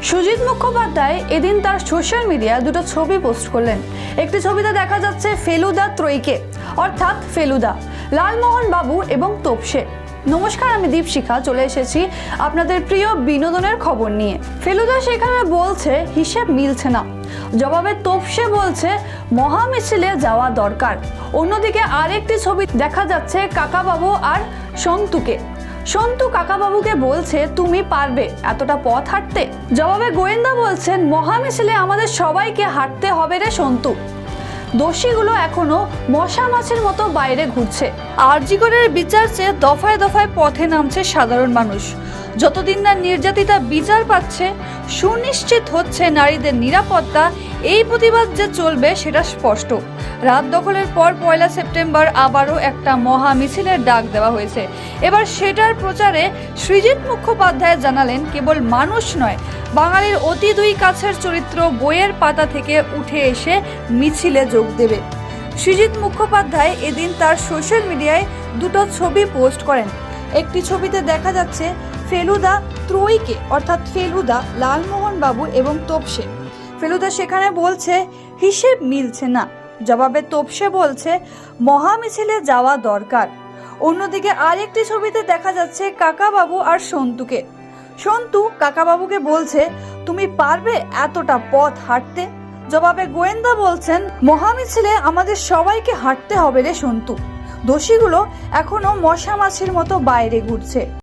সুজিত মুখোপাধ্যায় এদিন তার সোশ্যাল মিডিয়ায় দুটো ছবি পোস্ট করলেন। একটি ছবিতে দেখা যাচ্ছে ফেলুদা ত্রয়ীকে, অর্থাৎ ফেলুদা, লালমোহন বাবু এবং তোপসে। নমস্কার, আমি দীপশিখা চলে এসেছি আপনাদের প্রিয় বিনোদনের খবর নিয়ে। ফেলুদা সেখানে বলছে হিসেব মিলছে না, জবাবে তোপসে বলছে মহা মিছিলে যাওয়া দরকার। অন্যদিকে আরেকটি ছবি দেখা যাচ্ছে কাকাবাবু আর সন্তুকে। সন্তু কাকাবাবুকে বলছে তুমি পারবে এতটা পথ হাঁটতে। জবাবে গোয়েন্দা বলছেন মহা মিছিলে আমাদের সবাইকে হাঁটতে হবে রে সন্তু। দোষীগুলো এখনো মশা মাছির মতো বাইরে ঘুরছে। আরজি করের বিচার চেয়ে দফায় দফায় পথে নামছে সাধারণ মানুষ। যতদিন না নির্যাতিতা বিচার পাচ্ছে, সুনিশ্চিত হচ্ছে নারীদের নিরাপত্তা, এই প্রতিবাদ যে চলবে সেটা স্পষ্ট। রাত দখলের পর 1 সেপ্টেম্বর আবারও একটা মহা মিছিলের ডাক দেওয়া হয়েছে। এবার সেটার প্রচারে সুজিত মুখোপাধ্যায় জানালেন কেবল মানুষ নয়, বাঙালির অতি দুই কাছের চরিত্র বইয়ের পাতা থেকে উঠে এসে মিছিলে যোগ দেবে। সুজিত মুখোপাধ্যায় এদিন তার সোশ্যাল মিডিয়ায় দুটো ছবি পোস্ট করেন। একটি ছবিতে দেখা যাচ্ছে ফেলুদা ত্রয়ীকে, অর্থাৎ ফেলুদা, লালমোহন বাবু এবং তোপসে। ফেলুদা সেখানে বলছে হিসেব মিলছে না, জবাবে তোপসে বলছে মহা মিছিলে যাওয়া দরকার। অন্যদিকে আরেকটি ছবিতে দেখা যাচ্ছে কাকাবাবু আর সন্তুকে। সন্তু কাকাবাবুকে বলছে তুমি পারবে এতটা পথ হাঁটতে। জবাবে গোয়েন্দা বলছেন মহা মিছিলে আমাদের সবাইকে হাঁটতে হবে রে সন্তু। দোষীগুলো এখনো মশা মাছির মতো বাইরে ঘুরছে।